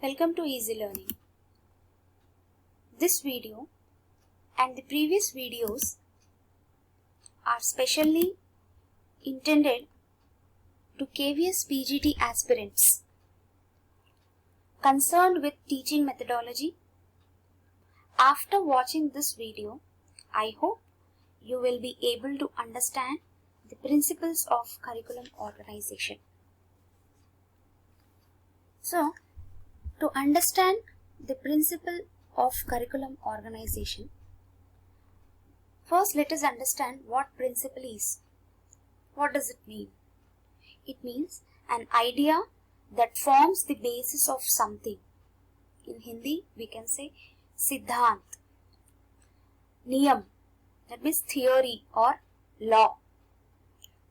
Welcome to Easy Learning. This video and the previous videos are specially intended to KVS PGT aspirants concerned with teaching methodology. After watching this video, I hope you will be able to understand the principles of curriculum organization. So, to understand the principle of curriculum organization, first let us understand what principle is. What does it mean? It means an idea that forms the basis of something. In Hindi, we can say Siddhant, Niyam, that means theory or law.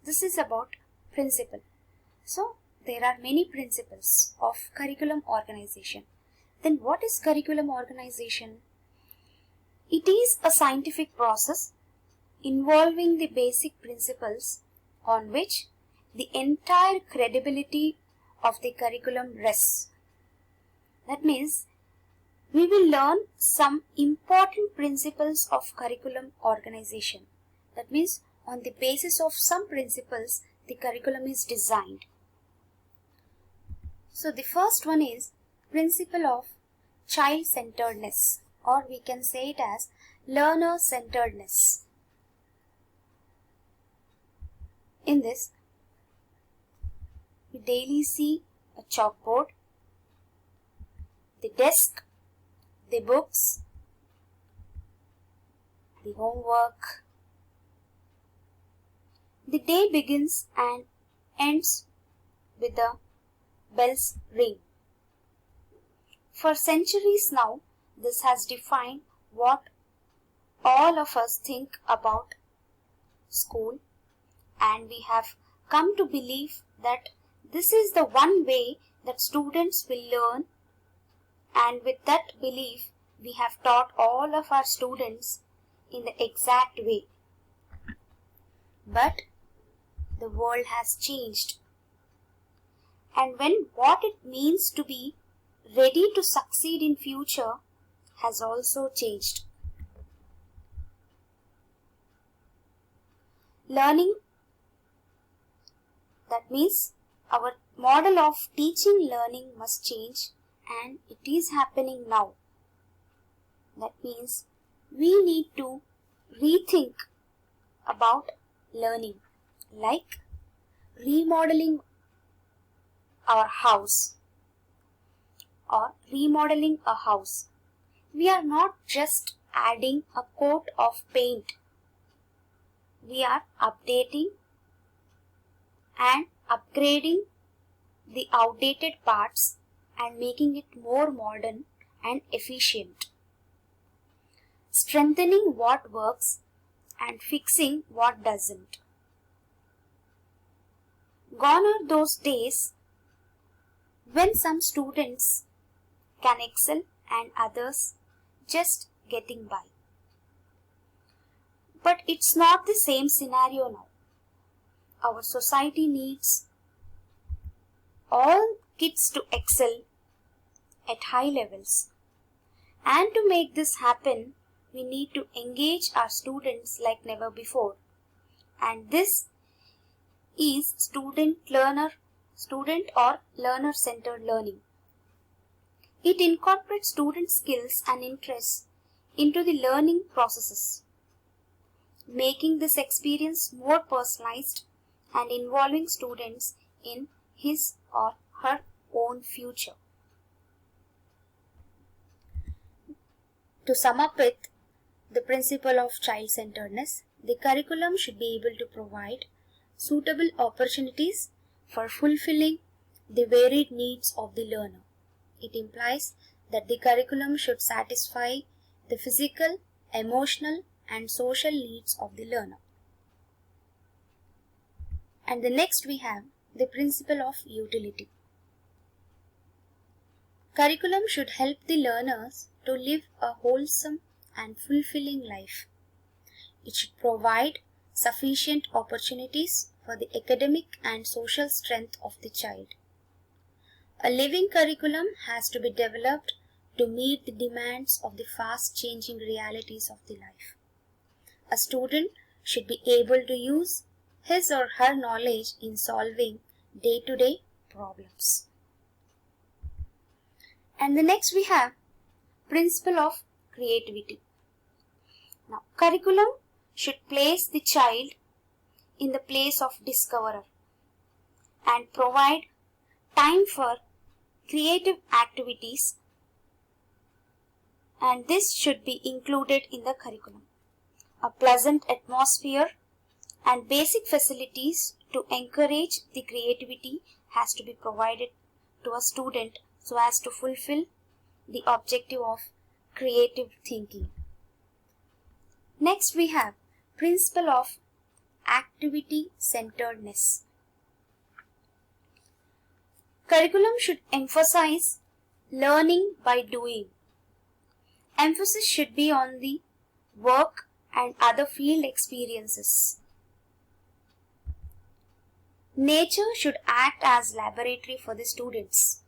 This is about principle. So, there are many principles of curriculum organization. Then what is curriculum organization? It is a scientific process involving the basic principles on which the entire credibility of the curriculum rests. That means we will learn some important principles of curriculum organization. That means on the basis of some principles, the curriculum is designed. So the first one is principle of child-centeredness, or we can say it as learner-centeredness. In this, we daily see a chalkboard, the desk, the books, the homework. The day begins and ends with the bell's ring. For centuries now, this has defined what all of us think about school, and we have come to believe that this is the one way that students will learn, and with that belief, we have taught all of our students in the exact way. But the world has changed. And when what it means to be ready to succeed in future has also changed. Learning, that means our model of teaching learning must change, and it is happening now. That means we need to rethink about learning, like remodeling our house or remodeling a house. We are not just adding a coat of paint. We are updating and upgrading the outdated parts and making it more modern and efficient. Strengthening what works and fixing what doesn't. Gone are those days when some students can excel and others just getting by. But it's not the same scenario now. Our society needs all kids to excel at high levels. And to make this happen, we need to engage our students like never before. And this is student or learner-centered learning. It incorporates student skills and interests into the learning processes, making this experience more personalized and involving students in his or her own future. To sum up with the principle of child-centeredness, the curriculum should be able to provide suitable opportunities for fulfilling the varied needs of the learner. It implies that the curriculum should satisfy the physical, emotional, and social needs of the learner. And the next we have the principle of utility. Curriculum should help the learners to live a wholesome and fulfilling life. It should provide sufficient opportunities for the academic and social strength of the child. A living curriculum has to be developed to meet the demands of the fast-changing realities of the life. A student should be able to use his or her knowledge in solving day-to-day problems. And the next we have principle of creativity. Now, curriculum should place the child in the place of discoverer and provide time for creative activities, and this should be included in the curriculum. A pleasant atmosphere and basic facilities to encourage the creativity has to be provided to a student so as to fulfill the objective of creative thinking. Next we have principle of activity-centeredness. Curriculum should emphasize learning by doing. Emphasis should be on the work and other field experiences. Nature should act as laboratory for the students.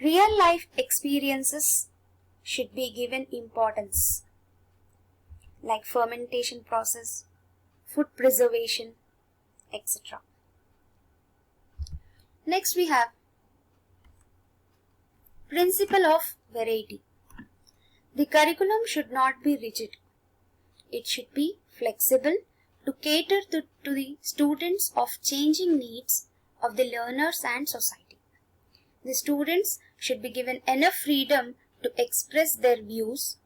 Real life experiences should be given importance, like fermentation process, food preservation, etc. Next we have principle of variety. The curriculum should not be rigid. It should be flexible to cater to the students of changing needs of the learners and society. The students should be given enough freedom to express their views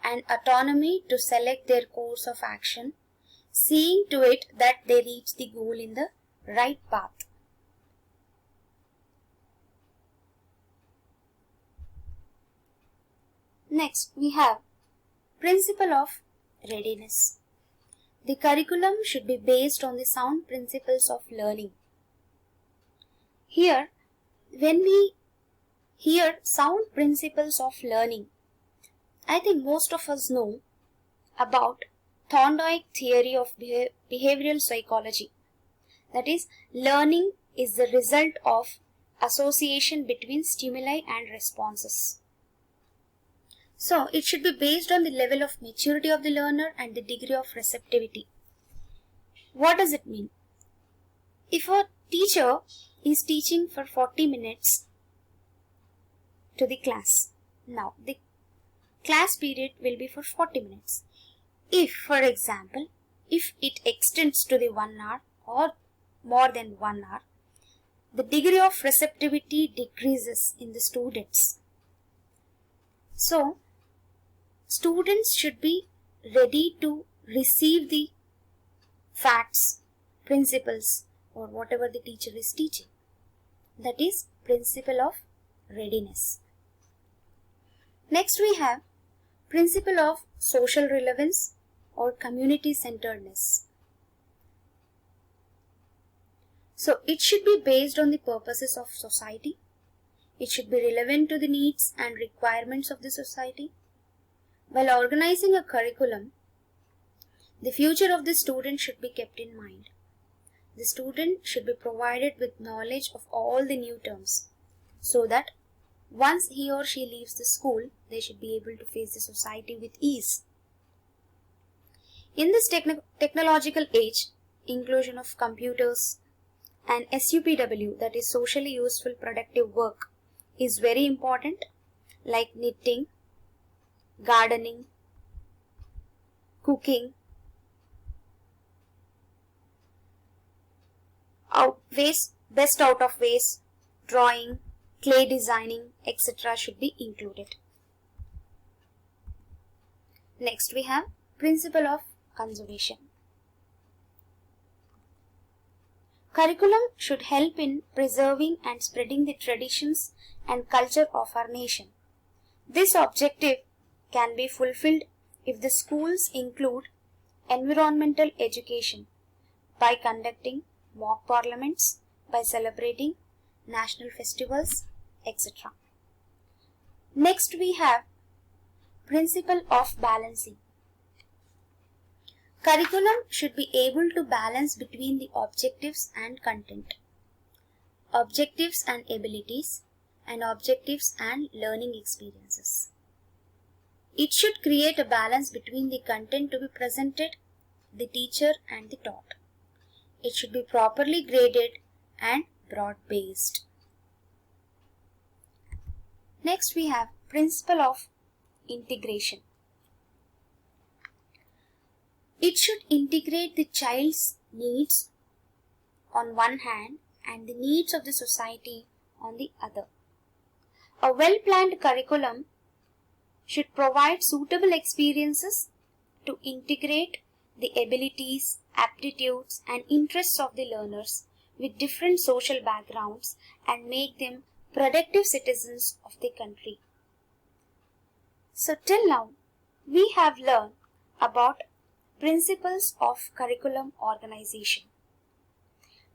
and autonomy to select their course of action, seeing to it that they reach the goal in the right path. Next, we have principle of readiness. The curriculum should be based on the sound principles of learning. Here, when we hear sound principles of learning, I think most of us know about Thorndike theory of behavioral psychology. That is, learning is the result of association between stimuli and responses. So, it should be based on the level of maturity of the learner and the degree of receptivity. What does it mean? If a teacher is teaching for 40 minutes to the class, now the class period will be for 40 minutes. If, for example, if it extends to the 1 hour or more than 1 hour, the degree of receptivity decreases in the students. So, students should be ready to receive the facts, principles, or whatever the teacher is teaching. That is principle of readiness. Next we have principle of social relevance or community centeredness. So it should be based on the purposes of society. It should be relevant to the needs and requirements of the society. While organizing a curriculum, the future of the student should be kept in mind. The student should be provided with knowledge of all the new terms so that once he or she leaves the school, they should be able to face the society with ease. In this technological age, inclusion of computers and SUPW, that is socially useful productive work, is very important, like knitting, gardening, cooking, best out of waste, drawing, clay designing, etc. should be included. Next we have principle of conservation. Curriculum should help in preserving and spreading the traditions and culture of our nation. This objective can be fulfilled if the schools include environmental education by conducting mock parliaments, by celebrating national festivals, etc. Next we have principle of balancing. Curriculum should be able to balance between the objectives and content. objectives and abilities, and objectives and learning experiences. It should create a balance between the content to be presented, the teacher and the taught. It should be properly graded and broad-based. Next we have principle of integration. It should integrate the child's needs on one hand and the needs of the society on the other. A well-planned curriculum should provide suitable experiences to integrate the abilities, aptitudes, and interests of the learners with different social backgrounds and make them productive citizens of the country. So till now, we have learned about principles of curriculum organization.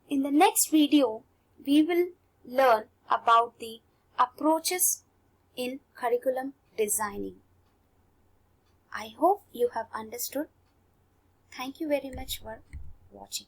In the next video, we will learn about the approaches in curriculum designing. I hope you have understood. Thank you very much for watching.